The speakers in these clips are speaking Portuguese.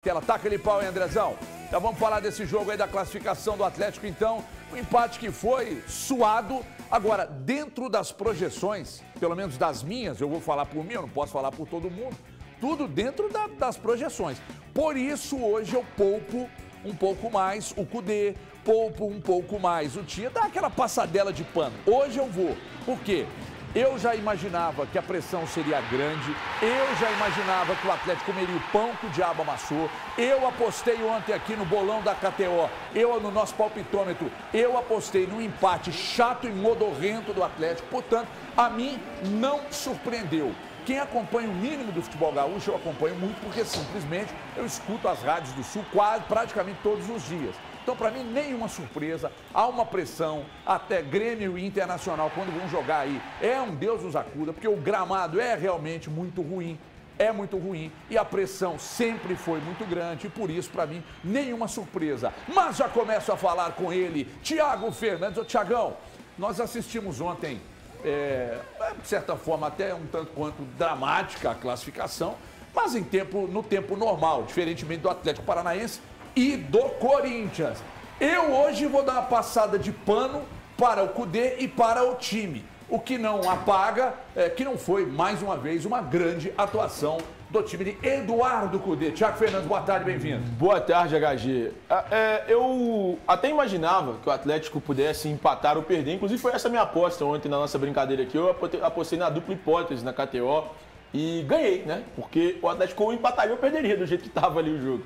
Tela, taca ele pau, hein, Andrezão? Já vamos falar desse jogo aí da classificação do Atlético, então. Um empate que foi suado. Agora, dentro das projeções, pelo menos das minhas, eu vou falar por mim, eu não posso falar por todo mundo. Tudo dentro das projeções. Por isso, hoje eu poupo um pouco mais o Kudê, poupo um pouco mais o Tia, dá aquela passadela de pano. Hoje eu vou. Por quê? Eu já imaginava que a pressão seria grande, eu já imaginava que o Atlético comeria o pão que o diabo amassou, eu apostei ontem aqui no bolão da KTO, no nosso palpitômetro, eu apostei num empate chato e modorrento do Atlético, portanto, a mim não surpreendeu. Quem acompanha o mínimo do futebol gaúcho, eu acompanho muito porque simplesmente eu escuto as rádios do Sul praticamente todos os dias. Então, para mim, nenhuma surpresa, há uma pressão, até Grêmio e Internacional, quando vão jogar aí, é um Deus nos acuda, porque o gramado é realmente muito ruim, e a pressão sempre foi muito grande, e por isso, para mim, nenhuma surpresa. Mas já começo a falar com ele, Thiago Fernandes. Ô, Thiagão, nós assistimos ontem, de certa forma, até um tanto quanto dramática a classificação, mas no tempo normal, diferentemente do Atlético Paranaense e do Corinthians. Eu hoje vou dar uma passada de pano para o Kudê e para o time. O que não apaga que não foi, mais uma vez, uma grande atuação do time de Eduardo Kudê. Thiago Fernandes, boa tarde, bem-vindo. Boa tarde, HG. Eu até imaginava que o Atlético pudesse empatar ou perder. Inclusive, foi essa minha aposta ontem na nossa brincadeira aqui. Eu apostei na dupla hipótese na KTO e ganhei, né? Porque o Atlético ou empataria ou perderia do jeito que estava ali o jogo.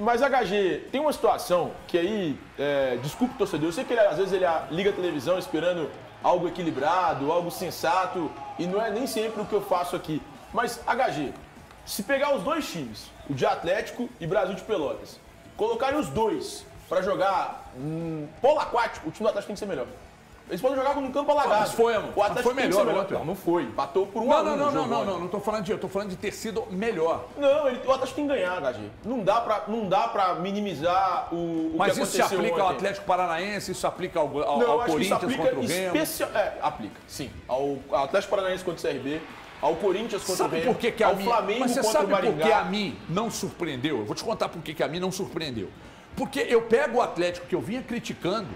Mas, HG, tem uma situação que aí, desculpe o torcedor, eu sei que às vezes ele liga a televisão esperando algo equilibrado, algo sensato, e não é nem sempre o que eu faço aqui. Mas, HG, se pegar os dois times, o de Atlético e Brasil de Pelotas, colocarem os dois para jogar polo aquático, o time do Atlético tem que ser melhor. Eles podem jogar no campo alagado. Mas foi, amor. O Atlético foi melhor ontem. Não foi. Empatou por um a um. Não tô falando de eu, tô falando de ter sido melhor. Não, o Atlético tem que ganhar, HG. Não dá pra minimizar o Mas que aconteceu. Mas isso se aplica ontem ao Atlético Paranaense, isso aplica ao Corinthians contra o Remo? Aplica, sim. Ao Atlético Paranaense contra o CRB, ao Corinthians contra o Remo, ao Flamengo Mas você contra o sabe Maringá. por que a mim não surpreendeu? Eu vou te contar por que a mim não surpreendeu. Porque eu pego o Atlético que eu vinha criticando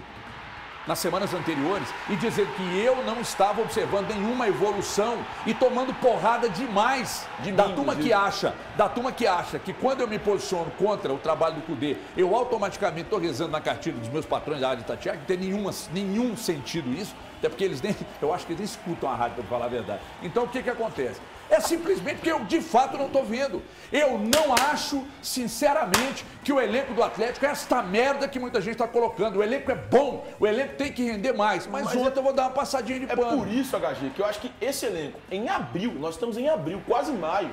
nas semanas anteriores e dizer que eu não estava observando nenhuma evolução e tomando porrada demais da turma que acha que quando eu me posiciono contra o trabalho do Kudê, eu automaticamente estou rezando na cartilha dos meus patrões da rádio Itatiaia, que não tem nenhum sentido isso, até porque eu acho que eles nem escutam a rádio, para falar a verdade. Então o que acontece? É simplesmente porque eu, de fato, não estou vendo. Eu não acho, sinceramente, que o elenco do Atlético é esta merda que muita gente está colocando. O elenco é bom, o elenco tem que render mais. Mas ontem eu vou dar uma passadinha de pano. É por isso, HG, que eu acho que esse elenco, em abril, nós estamos em abril, quase maio,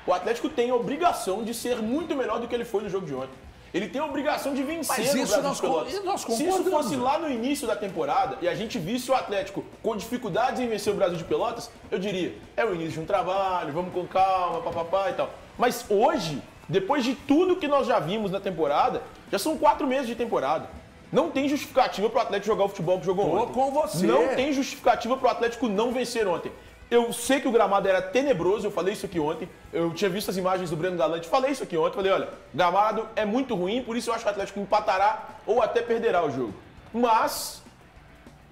o Atlético tem a obrigação de ser muito melhor do que ele foi no jogo de ontem. Ele tem a obrigação de vencer Mas isso no Brasil de Pelotas. Se isso fosse lá no início da temporada e a gente visse o Atlético com dificuldades em vencer o Brasil de Pelotas, eu diria, é o início de um trabalho, vamos com calma, papapá e tal. Mas hoje, depois de tudo que nós já vimos na temporada, já são 4 meses de temporada. Não tem justificativa para o Atlético jogar o futebol que jogou ontem. Com você. Não tem justificativa para o Atlético não vencer ontem. Eu sei que o gramado era tenebroso, eu falei isso aqui ontem. Eu tinha visto as imagens do Breno Galante, falei isso aqui ontem. Falei, olha, o gramado é muito ruim, por isso eu acho que o Atlético empatará ou até perderá o jogo. Mas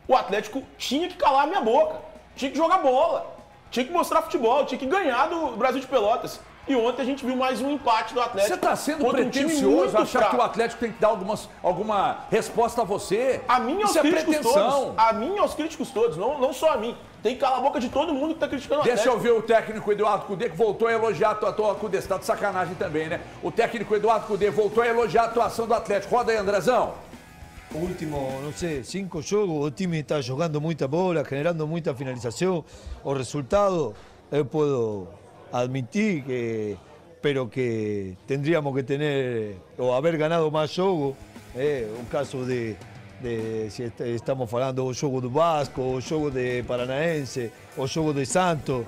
o Atlético tinha que calar a minha boca, tinha que jogar bola, tinha que mostrar futebol, tinha que ganhar do Brasil de Pelotas. E ontem a gente viu mais um empate do Atlético. Você está sendo pretensioso achar que o Atlético tem que dar alguma resposta a você? A mim e aos críticos todos. A mim e aos críticos todos, não só a mim. Tem que calar a boca de todo mundo que está criticando o Atlético. Deixa eu ver o técnico Eduardo Kudê, que voltou a elogiar a atuação. Kudê, você está de sacanagem também, né? O técnico Eduardo Kudê voltou a elogiar a atuação do Atlético. Roda aí, Andrezão. Último, não sei, 5 jogos, o time está jogando muita bola, generando muita finalização. O resultado, eu posso admitir pero que tendríamos que tener o haber ganado más juegos, un caso de si estamos hablando o juego do Vasco, o juego de Paranaense, o juego de Santos,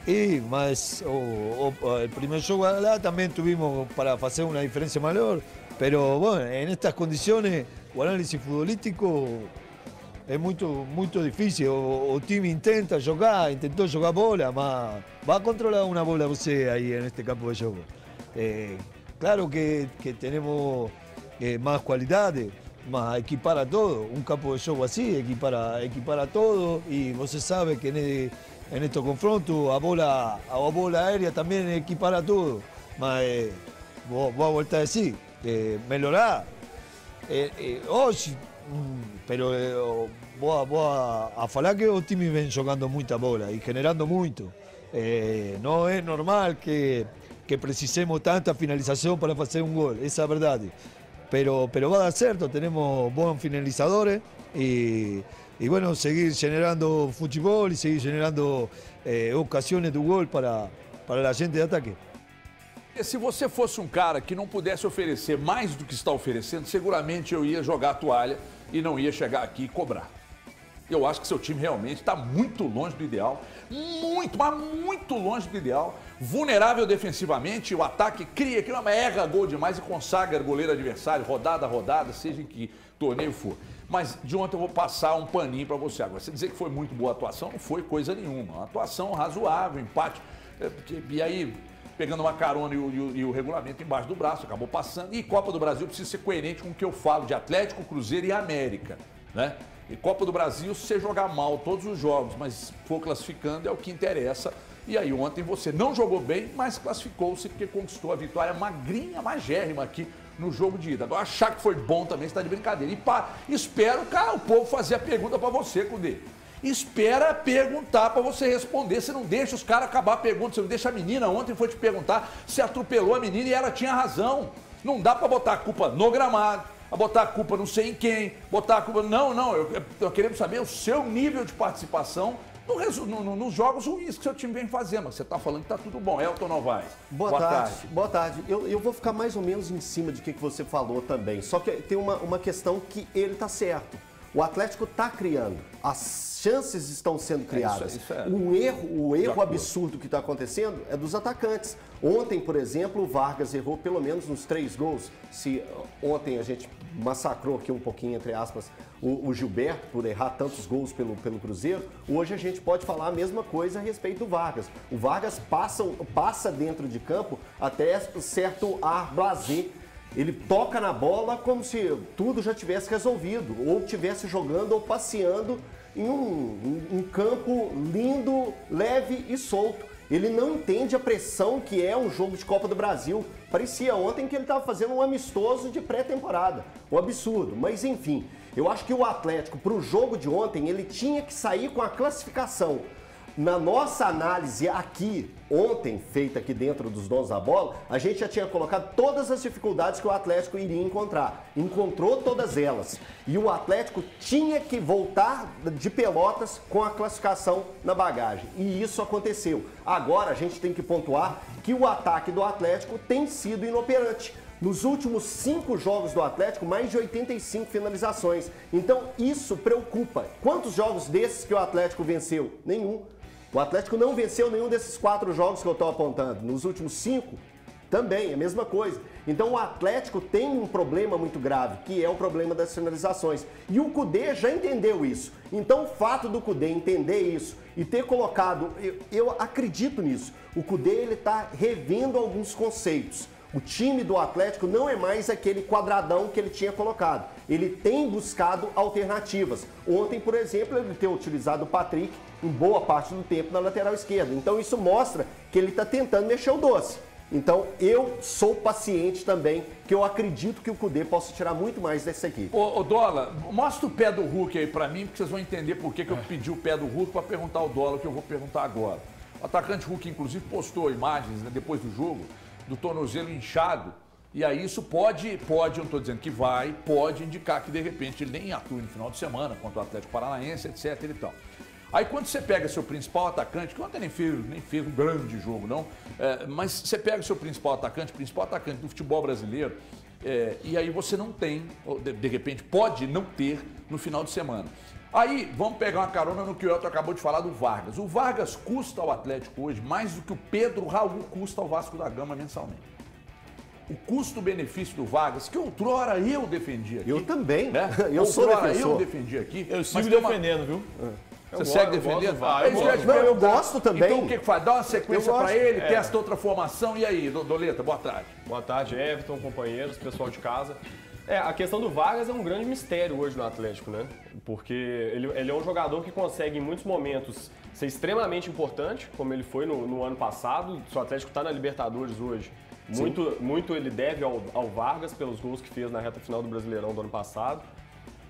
y más el primer juego lá también tuvimos para hacer una diferencia mayor, pero bueno, en estas condiciones o análisis futbolístico é muito difícil. O time tentou jogar bola, mas vai controlar uma bola você aí neste campo de jogo. Claro que tenemos más cualidades, mas equipara todo. Un campo de jogo así equipara todo. Y você sabe que en estos confrontos a bola aérea también equipara todo. Mas vou voltar a decir, melhorar. Hoje, vou a falar que os times vêm jogando muita bola e generando muito. Não é normal que precisemos tanta finalização para fazer um gol, essa é a verdade. Pero vai dar certo, temos bons finalizadores e bueno, seguir generando futebol e seguir generando ocasiões do gol para a gente de ataque. Se você fosse um cara que não pudesse oferecer mais do que está oferecendo, seguramente eu ia jogar a toalha e não ia chegar aqui e cobrar. Eu acho que seu time realmente está muito longe do ideal, mas muito longe do ideal. Vulnerável defensivamente, o ataque cria, erra gol demais e consagra o goleiro adversário, rodada a rodada, seja em que torneio for. Mas de ontem eu vou passar um paninho para você. Agora, você dizer que foi muito boa a atuação, não foi coisa nenhuma. Uma atuação razoável, empate. E aí, pegando uma carona e o regulamento embaixo do braço, acabou passando. E Copa do Brasil precisa ser coerente com o que eu falo de Atlético, Cruzeiro e América, né? E Copa do Brasil, se você jogar mal todos os jogos, mas for classificando, é o que interessa. E aí ontem você não jogou bem, mas classificou-se porque conquistou a vitória magrinha, magérrima aqui no jogo de ida. Agora achar que foi bom também, você está de brincadeira. E espero, cara, o povo fazer a pergunta para você, Cudê. Espera perguntar para você responder. Você não deixa os caras acabar a pergunta. Você não deixa a menina, ontem foi te perguntar se atropelou a menina e ela tinha razão. Não dá para botar a culpa no gramado, a botar a culpa não sei em quem, botar a culpa... Não, eu queremos saber o seu nível de participação nos jogos ruins que seu time vem fazendo. Mas você está falando que está tudo bom. Elton Novaes. Boa tarde. Boa tarde. Eu vou ficar mais ou menos em cima de que você falou também. Só que tem uma questão que ele está certo. O Atlético está criando. As chances estão sendo criadas. Isso é. O erro absurdo que está acontecendo é dos atacantes. Ontem, por exemplo, o Vargas errou pelo menos nos 3 gols. Se ontem a gente massacrou aqui um pouquinho, entre aspas, o Gilberto por errar tantos gols pelo Cruzeiro, hoje a gente pode falar a mesma coisa a respeito do Vargas. O Vargas passa dentro de campo até certo ar blasé. Ele toca na bola como se tudo já tivesse resolvido, ou estivesse jogando ou passeando em um campo lindo, leve e solto. Ele não entende a pressão que é um jogo de Copa do Brasil. Parecia ontem que ele estava fazendo um amistoso de pré-temporada. Um absurdo. Mas enfim, eu acho que o Atlético, para o jogo de ontem, ele tinha que sair com a classificação. Na nossa análise aqui, ontem, feita aqui dentro dos donos da bola, a gente já tinha colocado todas as dificuldades que o Atlético iria encontrar. Encontrou todas elas. E o Atlético tinha que voltar de Pelotas com a classificação na bagagem. E isso aconteceu. Agora a gente tem que pontuar que o ataque do Atlético tem sido inoperante. Nos últimos 5 jogos do Atlético, mais de 85 finalizações. Então isso preocupa. Quantos jogos desses que o Atlético venceu? Nenhum. O Atlético não venceu nenhum desses 4 jogos que eu estou apontando. Nos últimos 5, também, a mesma coisa. Então o Atlético tem um problema muito grave, que é o problema das finalizações. E o Cudê já entendeu isso. Então o fato do Cudê entender isso e ter colocado, eu acredito nisso, o Cudê ele está revendo alguns conceitos. O time do Atlético não é mais aquele quadradão que ele tinha colocado. Ele tem buscado alternativas. Ontem, por exemplo, ele tem utilizado o Patrick em boa parte do tempo na lateral esquerda. Então isso mostra que ele está tentando mexer o doce. Então eu sou paciente também, que eu acredito que o Cudê possa tirar muito mais dessa equipe. Ô Dola, mostra o pé do Hulk aí pra mim, porque vocês vão entender por que eu pedi o pé do Hulk para perguntar ao Dola, que eu vou perguntar agora. O atacante Hulk, inclusive, postou imagens, né, depois do jogo, do tornozelo inchado, e aí isso pode, eu não estou dizendo que vai, pode indicar que de repente ele nem atue no final de semana contra o Atlético Paranaense, etc e tal. Aí quando você pega seu principal atacante, que ontem nem fez um grande jogo não, mas você pega o seu principal atacante do futebol brasileiro, e aí você não tem, de repente pode não ter no final de semana. Aí, vamos pegar uma carona no que o Elton acabou de falar do Vargas. O Vargas custa ao Atlético hoje mais do que o Pedro Raul custa ao Vasco da Gama mensalmente. O custo-benefício do Vargas, que outrora eu defendi aqui. Eu também. Né? Eu sou defensor. Eu defendi aqui. Eu sigo defendendo, viu? Você segue defendendo? Eu gosto também. Então o que faz? Dá uma sequência para ele, testa outra formação. E aí, Doleta, boa tarde. Boa tarde, Everton, companheiros, pessoal de casa. A questão do Vargas é um grande mistério hoje no Atlético, né? Porque ele é um jogador que consegue, em muitos momentos, ser extremamente importante, como ele foi no ano passado. Se o Atlético está na Libertadores hoje, muito ele deve ao Vargas pelos gols que fez na reta final do Brasileirão do ano passado.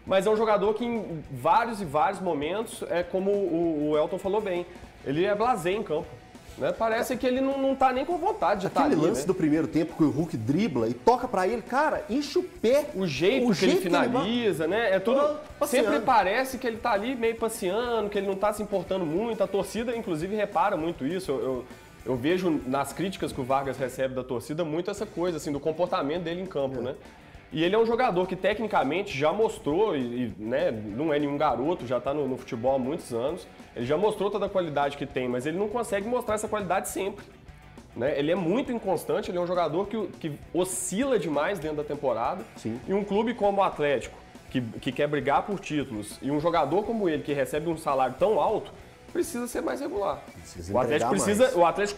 Mas é um jogador que em vários e vários momentos, como o Elton falou bem, ele é blasé em campo. Né? Parece que ele não tá nem com vontade de estar ali. Aquele lance do primeiro tempo que o Hulk dribla e toca pra ele, cara, enche o pé. O jeito que ele finaliza, né? É tudo. Sempre parece que ele tá ali meio passeando, que ele não tá se importando muito. A torcida, inclusive, repara muito isso. Eu vejo nas críticas que o Vargas recebe da torcida muito essa coisa, assim, do comportamento dele em campo, né? E ele é um jogador que tecnicamente já mostrou, né, não é nenhum garoto, já está no futebol há muitos anos, ele já mostrou toda a qualidade que tem, mas ele não consegue mostrar essa qualidade sempre. Né? Ele é muito inconstante, ele é um jogador que oscila demais dentro da temporada. Sim. E um clube como o Atlético, que quer brigar por títulos, e um jogador como ele, que recebe um salário tão alto, precisa ser mais regular. O Atlético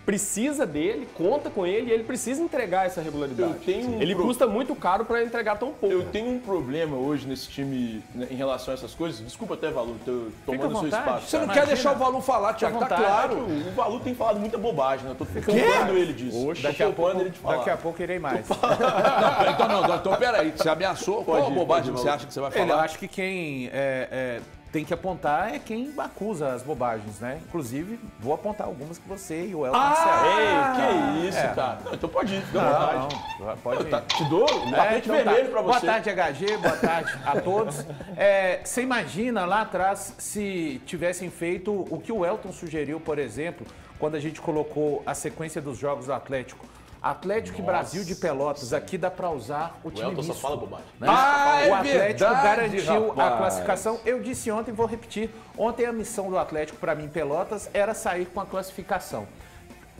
precisa dele, conta com ele e ele precisa entregar essa regularidade. Ele custa muito caro para entregar tão pouco. Eu tenho um problema hoje nesse time, né, em relação a essas coisas. Desculpa até, Valu, tomando seu espaço. Você não quer deixar o Valu falar, Thiago, tá claro. O Valu tem falado muita bobagem, né? Eu tô poupando ele disso. Daqui a pouco irei mais. Então peraí, você ameaçou? Qual bobagem você acha que você vai falar? Eu acho que quem tem que apontar é quem acusa as bobagens, né? Inclusive, vou apontar algumas que você e o Elton disseram. Que isso, cara. Não, então pode ir, fica à vontade. Não, pode ir. Te dou tapete vermelho pra você. Boa tarde, HG, boa tarde a todos. Você imagina lá atrás se tivessem feito o que o Elton sugeriu, por exemplo, quando a gente colocou a sequência dos jogos do Atlético. Atlético e Brasil de Pelotas, aqui dá para usar o time misto. Só fala bobagem. Né? O Atlético garantiu a classificação. Eu disse ontem, vou repetir. Ontem a missão do Atlético para mim, Pelotas, era sair com a classificação.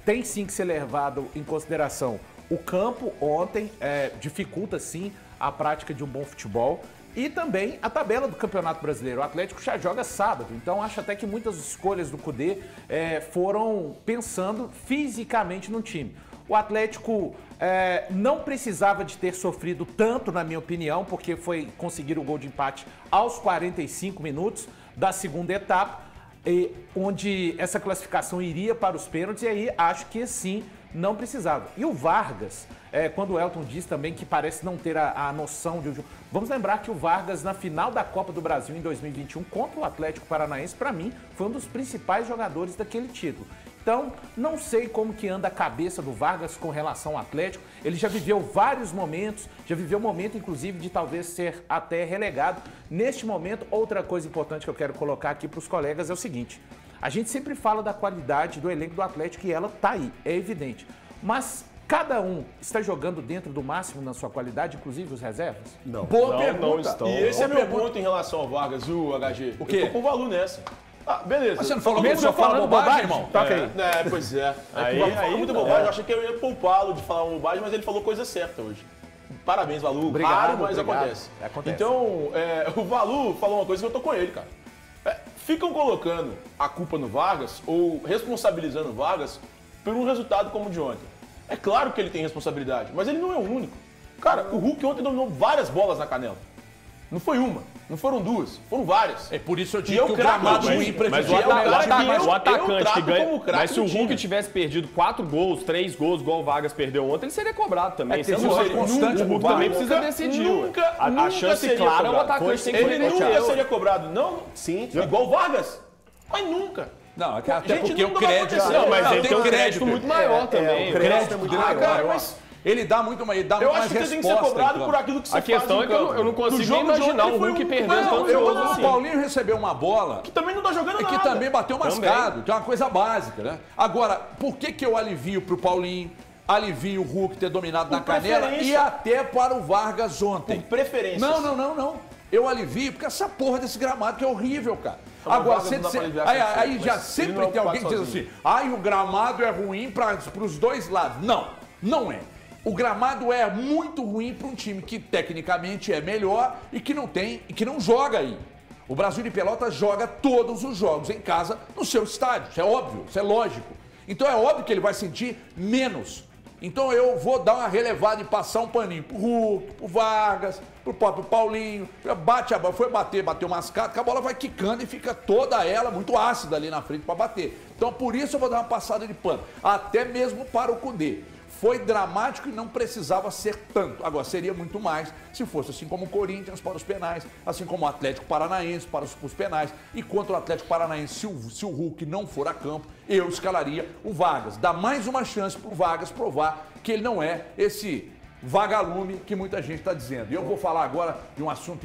Tem sim que ser levado em consideração. O campo ontem dificulta sim a prática de um bom futebol. E também a tabela do Campeonato Brasileiro. O Atlético já joga sábado, então acho até que muitas escolhas do Cudê foram pensando fisicamente no time. O Atlético não precisava de ter sofrido tanto, na minha opinião, porque foi conseguir o gol de empate aos 45 minutos da segunda etapa, onde essa classificação iria para os pênaltis, e aí acho que sim, não precisava. E o Vargas, quando o Elton diz também que parece não ter a noção de... Vamos lembrar que o Vargas, na final da Copa do Brasil em 2021, contra o Atlético Paranaense, para mim, foi um dos principais jogadores daquele título. Então, não sei como que anda a cabeça do Vargas com relação ao Atlético. Ele já viveu vários momentos, já viveu o momento, inclusive, de talvez ser até relegado. Neste momento, outra coisa importante que eu quero colocar aqui para os colegas é o seguinte. A gente sempre fala da qualidade do elenco do Atlético e ela está aí, é evidente. Mas cada um está jogando dentro do máximo na sua qualidade, inclusive os reservas? Não. Boa pergunta. E esse é meu ponto em relação ao Vargas, o HG. O quê? Eu tô com o Valu nessa. Beleza. Mas você não falou que só fala bobagem, irmão? Toca aí. Pois é. Aí fala muita bobagem. Eu achei que eu ia poupá-lo de falar uma bobagem, mas ele falou coisa certa hoje. Parabéns, Valu. Raro, mas acontece. Então, o Valu falou uma coisa que eu tô com ele, cara. Ficam colocando a culpa no Vargas ou responsabilizando o Vargas por um resultado como o de ontem. É claro que ele tem responsabilidade, mas ele não é o único. Cara, o Hulk ontem dominou várias bolas na canela. Não foi uma, não foram duas, foram várias. É por isso eu digo que o gramado ruim prejudica. Mas o atacante que ganha... Mas se o Hulk tivesse perdido 4 gols, 3 gols, igual o Vargas perdeu ontem, ele seria cobrado também. O Hulk também precisa decidir. A chance clara é o atacante tem que ele nunca seria cobrado, não? Sim. Igual o Vargas? Mas nunca. Não, até porque o crédito... Não, mas ele tem um crédito muito maior também. O crédito é muito maior. Mas ele dá muito mais resposta. Eu acho que ele tem que ser cobrado por aquilo que você faz. A questão é que eu não consigo nem imaginar o Hulk perdendo tantos gols assim. O Paulinho recebeu uma bola... Que também não tá jogando nada. Que também bateu mascado, que é uma coisa básica, né? Agora, por que eu alivio pro Paulinho, alivio o Hulk ter dominado na canela e até para o Vargas ontem? Por preferência. Não. Eu alivio porque essa porra desse gramado que é horrível, cara. Agora, aí já sempre tem alguém que diz assim, o gramado é ruim para os dois lados. Não é. O gramado é muito ruim para um time que tecnicamente é melhor e que não joga aí. O Brasil de Pelotas joga todos os jogos em casa no seu estádio. Isso é óbvio, isso é lógico. Então é óbvio que ele vai sentir menos. Então eu vou dar uma relevada e passar um paninho pro Hulk, pro Vargas, pro próprio Paulinho. Bate a bola, foi bater, bateu mascado, que a bola vai quicando e fica toda ela muito ácida ali na frente para bater. Então por isso eu vou dar uma passada de pano. Até mesmo para o Cudê. Foi dramático e não precisava ser tanto. Agora, seria muito mais se fosse assim como o Corinthians para os penais, assim como o Atlético Paranaense para os penais. E contra o Atlético Paranaense, se o Hulk não for a campo, eu escalaria o Vargas. Dá mais uma chance para o Vargas provar que ele não é esse vagalume que muita gente está dizendo. E eu vou falar agora de um assunto